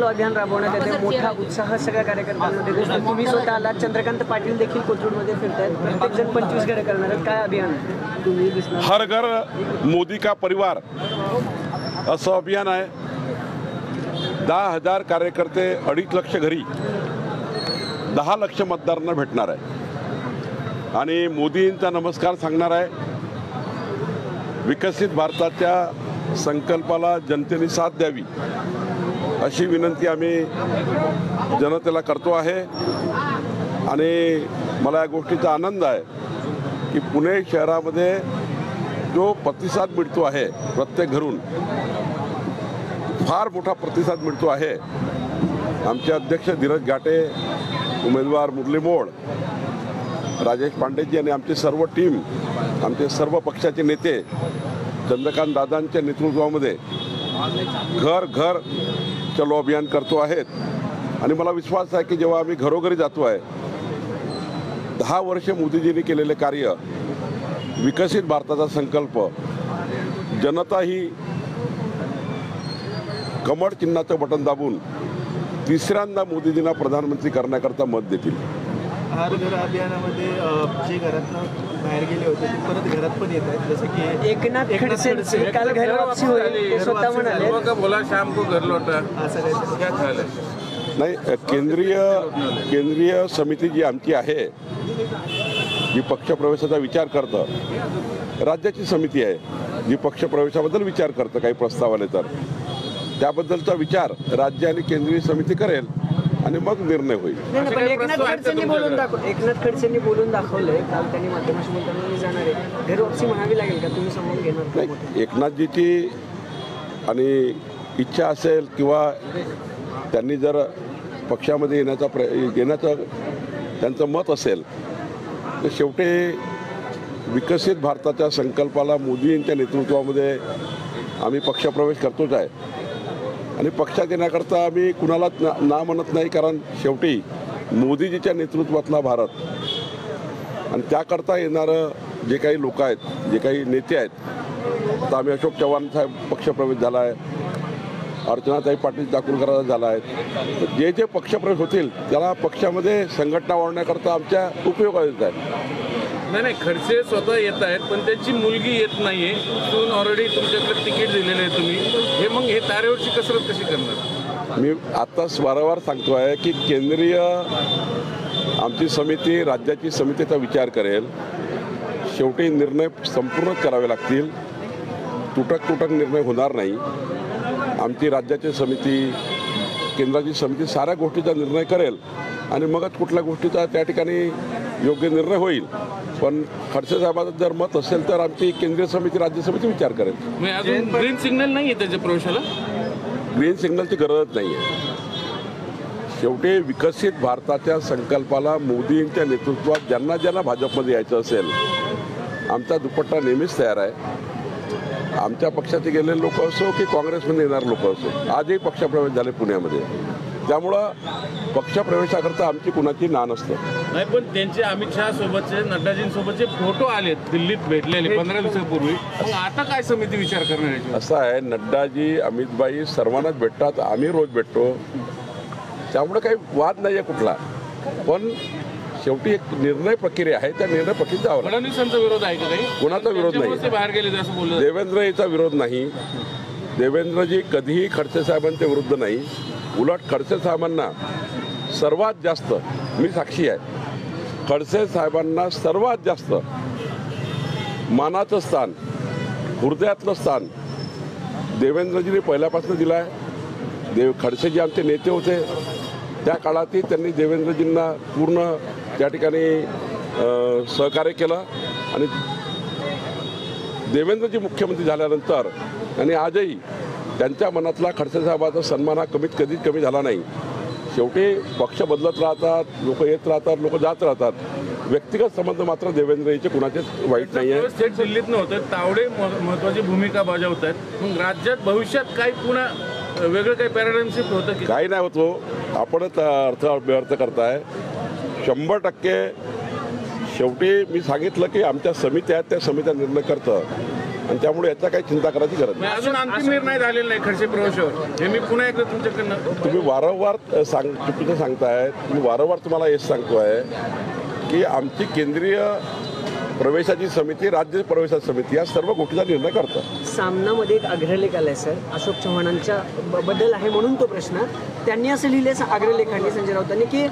अभियान राबवण्यात येते, मोठा उत्साह सगळ्या कार्यकर्त्यांमध्ये दिसतो। तुम्ही स्वतः आलात, चंद्रकांत पाटील देखील कोथरूडमध्ये फिरतायत, प्रत्येक जण 25 घरे करणार आहेत। काय अभियान तुम्ही दिसणार? हर घर मोदी का परिवार असं अभियान आहे। 10,000 कार्यकर्ते 2.5 लाख घरी 10 लाख मतदारांना भेटणार आहे आणि मोदींचा नमस्कार सांगणार आहे। विकसित भारताच्या संकल्पाला जनतेने साथ द्यावी अशी विनंती आम्ही जनतेला करतो आहे आणि मला या गोष्टीचा आनंद आहे की पुणे शहरामध्ये जो प्रतिसाद मिळतो आहे प्रत्येक घरून फार मोठा प्रतिसाद मिळतो आहे। आमचे अध्यक्ष धीरज घाटे, उमेदवार मुरली मोड, राजेश पांडेजी आणि आमची सर्व टीम, आमचे सर्व पक्षाचे नेते चंद्रकांत दादांच्या नेतृत्वामध्ये घर घर चलो अभियान करतो आहेत आणि मला विश्वास आहे की जेव्हा आम्ही घरोघरी जातो आहे 10 वर्षे मोदीजींनी केलेले कार्य, विकसित भारताचा संकल्प, जनता ही कमळ चिन्हाचं बटन दाबून तिसऱ्यांदा मोदीजींना प्रधानमंत्री करण्याकरता मत देतील। हर घर अभियानामध्ये जे घरातून बाहेर गेले होते ते परत घरात पण येत आहेत, जसं की एकनाथ खडसेंची काल घर वापसी होईल, ते स्वतः म्हणाले बोला शाम को घर लौटा, असं काही क्या ख्याल है? नाही, केंद्रीय समिती जी आमची आहे, जी पक्षप्रवेशाचा विचार करतं, राज्याची समिती आहे जी पक्षप्रवेशाबद्दल विचार करतं, काही प्रस्ताव आले तर त्याबद्दलचा विचार राज्य आणि केंद्रीय समिती करेल आणि मग निर्णय होईल। एकनाथ खडसेंनी बोलून दाखवलंय काल, त्यांनी माध्यमाशी बोलताना मी जाणार आहे, घर वापसी म्हणावी लागेल का, तुम्ही समजून घेणार? नाही, एकनाथजीची आणि इच्छा असेल किंवा त्यांनी जर पक्षामध्ये येण्याचं त्यांचं मत असेल तर शेवटी विकसित भारताच्या संकल्पाला मोदींच्या नेतृत्वामध्ये आम्ही पक्षप्रवेश करतोच आहे आणि पक्षात येण्याकरता आम्ही कुणालाच ना म्हणत नाही, कारण शेवटी मोदीजीच्या नेतृत्वातला भारत आणि त्याकरता येणारं जे काही लोक आहेत, जे काही नेते आहेत, आता आम्ही अशोक चव्हाण साहेब पक्षप्रवेश झाला आहे, अर्चनाताई पाटील चाकूरकरांचा झाला आहे, तर जे जे पक्षप्रवेश होतील त्याला पक्षामध्ये संघटना वाढवण्याकरता आमच्या उपयोगात आहे। नाही, खडसे स्वतः येत आहेत पण त्यांची मुलगी येत नाहीये, सून ऑलरेडी तुमच्याकडे तिकीट दिलेलं आहे तुम्ही, हे मग हे तारेवरची कसरत कशी करणार? मी आता वारंवार सांगतो आहे की केंद्रीय आमची समिती राज्याची समितीचा विचार करेल, शेवटी निर्णय संपूर्ण करावे लागतील, तुटक निर्णय होणार नाही। आमची राज्याची समिती, केंद्राची समिती साऱ्या गोष्टीचा निर्णय करेल आणि मगच कुठल्या गोष्टीचा त्या ठिकाणी योग्य निर्णय होईल। पण खडसे साहेबांचं जर मत असेल तर आमची केंद्रीय समिती, राज्य समिती विचार करेल। अजून ग्रीन सिग्नल नाही आहे त्याच्या प्रवेशाला? ग्रीन सिग्नलची गरज नाही आहे। शेवटी विकसित भारताच्या संकल्पाला मोदींच्या नेतृत्वात ज्यांना ज्यांना भाजपमध्ये यायचं असेल, आमचा दुपट्टा नेहमीच तयार आहे। आमच्या पक्षाचे गेलेले लोक असो की काँग्रेसमध्ये येणारे लोक असो, आजही पक्षप्रवेश झाले पुण्यामध्ये, त्यामुळं पक्षप्रवेशाकरता आमची कुणाची ना नसतं। नाही, पण त्यांचे अमित शहा सोबतचे, नड्डाजींसोबतचे फोटो आलेत दिल्लीत भेटलेले 15 दिवसापूर्वी, मग आता काय समिती विचार करणार आहे? असं आहे, नड्डाजी, अमितभाई सर्वांनाच भेटतात, आम्ही रोज भेटतो, त्यामुळे काही वाद नाही आहे कुठला, पण शेवटी एक निर्णय प्रक्रिया आहे, त्या निर्णय प्रक्रियेचा फडणवीसांचा विरोध आहे का? काही कोणाचा विरोध नाही, बाहेर गेले असं बोललं। देवेंद्र याचा विरोध नाही, देवेंद्रजी कधीही खडसे साहेबांच्या विरुद्ध नाही, उलट खडसे साहेबांना सर्वात जास्त, मी साक्षी आहे, खडसे साहेबांना सर्वात जास्त मानाचं स्थान, हृदयातलं स्थान देवेंद्रजींनी पहिल्यापासून दिलं आहे। खडसे जे आमचे नेते होते त्या काळातही त्यांनी देवेंद्रजींना पूर्ण त्या ठिकाणी सहकार्य केलं आणि देवेंद्रजी मुख्यमंत्री झाल्यानंतर आणि आजही त्यांच्या मनातला खडसे साहेबांचा सन्मान हा कधीच कमी झाला नाही। शेवटी पक्ष बदलत राहतात, लोक येत राहतात, लोक जात राहतात, व्यक्तिगत संबंध मात्र देवेंद्रजीचे कुणाचेच वाईट नाही आहे। स्टेट दिल्लीत नव्हतं, तावडे महत्वाची भूमिका बजावत आहेत, मग राज्यात भविष्यात काही पुन्हा वेगळं काही पॅराडाईम शिफ्ट होतं की? काही नाही होतो, आपणच अर्थ करताय 100%। शेवटी मी सांगितलं की आमच्या समित्या आहेत, त्या समित्या निर्णय करतं आणि त्यामुळे याचा काही चिंता करायची गरज नाही. अजून अंतिम निर्णय झालेला नाही खडसे प्रवेशावर, हे मी पुन्हा एकदा तुमच्याकडनं. तुम्ही वारंवार चुकीचं सांगताय. तुम्ही वारंवार तुम्हाला हेच सांगतोय की आमची केंद्रीय प्रवेशाची समिती, राज्य प्रवेशाची समिती या सर्व गोष्टीचा निर्णय करतात. सामनामध्ये एक अग्रलेख आलाय सर, अशोक चव्हाणांच्या बद्दल आहे म्हणून तो प्रश्न. त्यांनी असं लिहिलंय अग्रलेखांनी, संजय राऊतांनी, की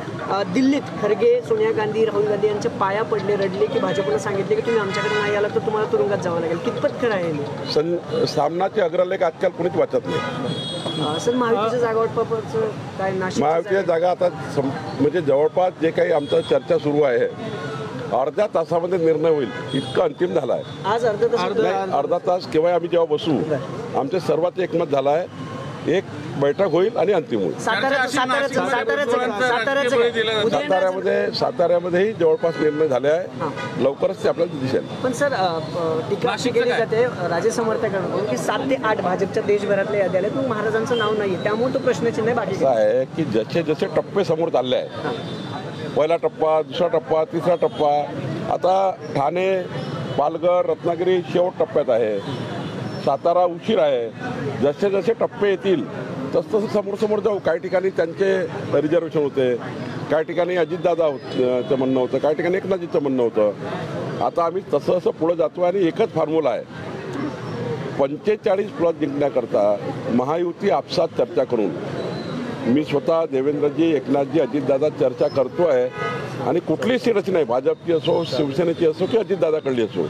दिल्लीत खरगे, सोनिया गांधी, राहुल गांधी यांच्या पाया पडले, रडले, की भाजपला सांगितले की तुम्ही आमच्याकडे नाही आला तर तुम्हाला तुरुंगात जावं लागेल. कितपत खरं आहे? सामनाचे अग्रलेख आजकाल कोणीच वाचत नाही. सर, महायुतीच्या जागा वाटपाचं काय? महायुतीच्या जागा आता म्हणजे जवळपास जे काही आमचं चर्चा सुरू आहे, अर्ध्या तासामध्ये निर्णय होईल इतकं अंतिम झाला आहे. आज अर्धा तास केव्हा आम्ही जेव्हा बसू, आमच्या सर्वांचं एकमत झालं आहे, एक बैठक होईल आणि अंतिम होईल. साताऱ्यामध्येही जवळपास निर्णय झाले आहे, लवकरच ते आपल्याला दिसेल. पण सर, टीका अशी केली जाते राज्य समर्थकांकडून की 7 ते 8 भाजपच्या देशभरातल्या याद्या आल्या, मग महाराजांचं नाव नाही, त्यामुळे तो प्रश्नचिन्ह आहे. बाकी आहे की जसे जसे टप्पे समोर चालले आहेत, पहिला टप्पा, दुसरा टप्पा, तिसरा टप्पा, आता ठाणे, पालघर, रत्नागिरी शेवट टप्प्यात आहे, सातारा उशीर आहे. जसे जसे टप्पे येतील तसं समोर समोर जाऊ. काही ठिकाणी त्यांचे रिझर्वेशन होते, काही ठिकाणी अजितदादाचं म्हणणं होतं, काही ठिकाणी एकनाथजीचं म्हणणं होतं. आता आम्ही तसं असं पुढं जातो आणि एकच फॉर्म्युला आहे, 45 प्लस जिंकण्याकरता महायुती आपसात चर्चा करून, मी स्वतः देवेंद्रजी, एकनाथजी, अजितदादा चर्चा करतो आहे आणि कुठली सीटच नाही, भाजपची असो, शिवसेनेची असो की अजितदादाकडली असो,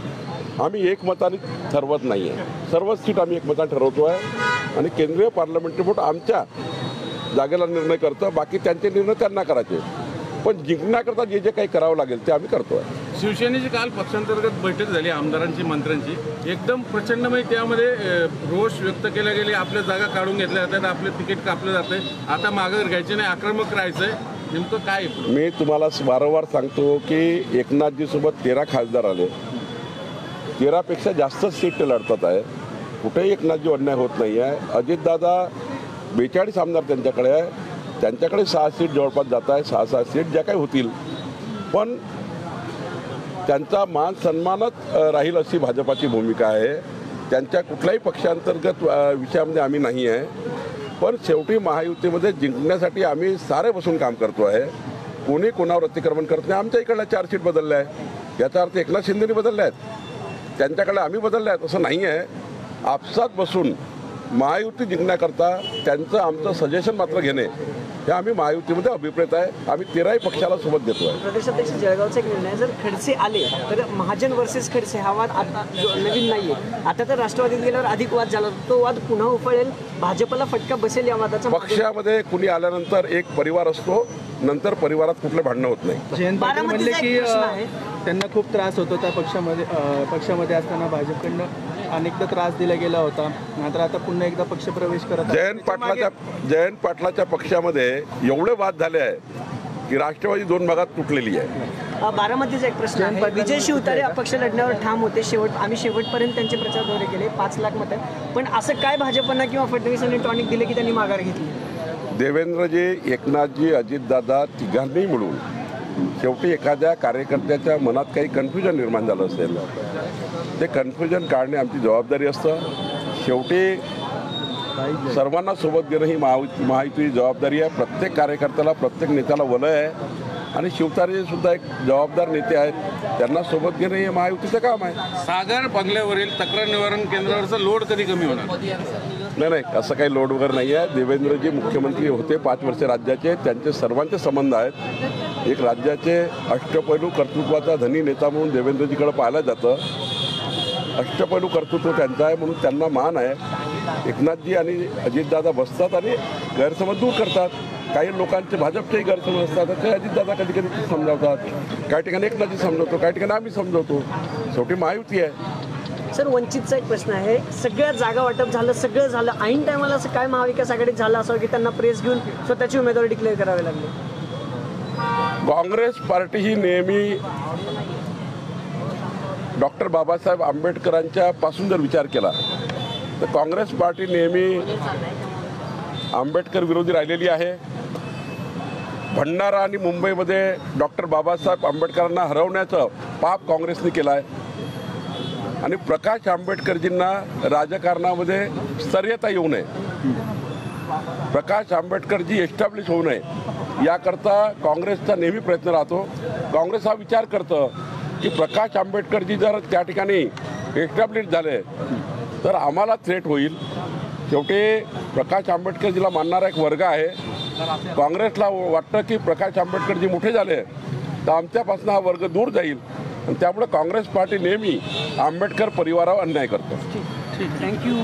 आम्ही एकमताने ठरवत नाही आहे. सर्वच सीट आम्ही एकमताने ठरवतो आहे आणि केंद्रीय पार्लमेंटरी बोर्ड आमच्या जागेला निर्णय करतं, बाकी त्यांचे निर्णय त्यांना करायचे. पण जिंकण्याकरता जे जे काही करावं लागेल ते आम्ही करतो आहे. शिवसेनेची काल पक्षांतर्गत बैठक झाली आमदारांची, मंत्र्यांची, एकदम प्रचंड, म्हणजे त्यामध्ये रोष व्यक्त केला गेले, आपल्या जागा काढून घेतल्या जातात, आपले तिकीट कापलं जातंय, आता मागं घ्यायचे नाही, आक्रमक राहायचंय, नेमकं काय? मी तुम्हाला वारंवार सांगतो की एकनाथजीसोबत 13 खासदार आले, 13पेक्षा जास्त सीट लढतात आहे, कुठेही एकनाथजी अन्याय होत नाही आहे. अजितदादा 42 आमदार त्यांच्याकडे आहे, त्यांच्याकडे 6 सीट जवळपास जात आहे, 6 सीट ज्या काही होतील, पण त्यांचा मान सन्मानच राहील अशी भाजपाची भूमिका आहे. त्यांच्या कुठल्याही पक्षांतर्गत विषयामध्ये आम्ही नाही आहे. पण शेवटी महायुतीमध्ये जिंकण्यासाठी आम्ही सारे बसून काम करतो आहे. कोणी कोणावर अतिक्रमण करत नाही. आमच्या इकडल्या 4 सीट बदलल्या आहे, याचा अर्थ एकनाथ शिंदेनी बदलल्या आहेत, त्यांच्याकडे आम्ही बदलल्या आहेत असं नाही आहे. आपसात बसून महायुती जिंकण्याकरता त्यांचं आमचं सजेशन मात्र घेणे हे आम्ही महायुतीमध्ये अभिप्रेत आहे. आम्ही 13ही पक्षाला सोबत देतो आहे. प्रदेशाध्यक्ष जळगावचा एक निर्णय, जर खडसे आले तर महाजन वर्सेस खडसे हा वाद आता नवीन नाही आहे. आता तर राष्ट्रवादीत गेल्यावर अधिक वाद झाला, तो वाद पुन्हा उफाळेल, भाजपला फटका बसेल या वादाचा. पक्षामध्ये कुणी आल्यानंतर एक परिवार असतो, नंतर परिवारात कुठले भांडणं होत नाही. जयंत पाटील म्हणले की त्यांना खूप त्रास होतो त्या पक्षामध्ये असताना, भाजपकडनं अनेकदा त्रास दिला गेला होता, मात्र आता पुन्हा एकदा पक्षप्रवेश करत. जयंत पाटलाच्या पक्षामध्ये एवढे वाद झाले आहे की राष्ट्रवादी 2 भागात तुटलेली आहे. बारामतीचा एक प्रश्न आहे, विजय शिवतारे अपक्ष लढण्यावर ठाम होते, आम्ही शेवटपर्यंत त्यांचे प्रचार दौरे केले, 5 लाख मतं, पण असं काय भाजपना किंवा फडणवीसांनी टॉनिक दिले की त्यांनी माघार घेतली? देवेंद्रजी, एकनाथजी, अजितदादा तिघांनी मिळून शेवटी एखाद्या कार्यकर्त्याच्या मनात काही कन्फ्युजन निर्माण झालं असेल, ते कन्फ्युजन काढणे आमची जबाबदारी असतं. शेवटी सर्वांना सोबत घेणं ही महायुतीची जबाबदारी आहे. प्रत्येक कार्यकर्त्याला, प्रत्येक नेत्याला वलय आहे आणि शिवतारे सुद्धा एक जबाबदार नेते आहेत, त्यांना सोबत घेणं हे महायुतीचं काम आहे. सागर बंगल्यावरील तक्रार निवारण केंद्रावरचा लोड कधी कमी होणार? नाही, असं काही लोड वगैरे नाही आहे. देवेंद्रजी मुख्यमंत्री होते 5 वर्ष राज्याचे, त्यांचे सर्वांचे संबंध आहेत. एक राज्याचे अष्टपैलू कर्तृत्वाचा धनी नेता म्हणून देवेंद्रजीकडे पाहिलं जातं. अष्टपैलू कर्तृत्व त्यांचं आहे म्हणून त्यांना मान आहे. एकनाथजी आणि अजितदादा बसतात आणि गैरसमज दूर करतात. काही लोकांचे भाजपचेही गैरसमज असतात, ते अजितदादा कधी कधी समजावतात, काही ठिकाणी एकनाथजी समजवतो, काही ठिकाणी आम्ही समजवतो. शेवटी महायुती आहे. सर, वंचितचा एक प्रश्न आहे, सगळ्या जागा वाटप झालं, सगळं झालं, ऐन टायमाला असं काय महाविकास आघाडीत झालं असावं की त्यांना प्रेस घेऊन स्वतःची उमेदवारी डिक्लेअर करावे लागले? काँग्रेस पार्टी ही नेहमी डॉक्टर बाबासाहेब आंबेडकरांच्या पासून जर विचार केला तर काँग्रेस पार्टी नेहमी आंबेडकर विरोधी राहिलेली आहे. भंडारा आणि मुंबईमध्ये डॉक्टर बाबासाहेब आंबेडकरांना हरवण्याचं पाप काँग्रेसने केलं आहे आणि प्रकाश आंबेडकरजींना राजकारणामध्ये स्तर्यता येऊ नये, प्रकाश आंबेडकरजी एस्टॅब्लिश होऊ नये याकरता काँग्रेसचा नेहमी प्रयत्न राहतो. काँग्रेस हा विचार करतं की प्रकाश आंबेडकरजी जर त्या ठिकाणी एस्टॅब्लिश झाले तर आम्हाला थ्रेट होईल. शेवटी प्रकाश आंबेडकरजीला मानणारा एक वर्ग आहे. काँग्रेसला वाटतं की प्रकाश आंबेडकरजी मोठे झाले तर आमच्यापासून हा वर्ग दूर जाईल आणि त्यामुळे काँग्रेस पार्टी नेहमी आंबेडकर परिवारावर अन्याय करतो. थँक्यू.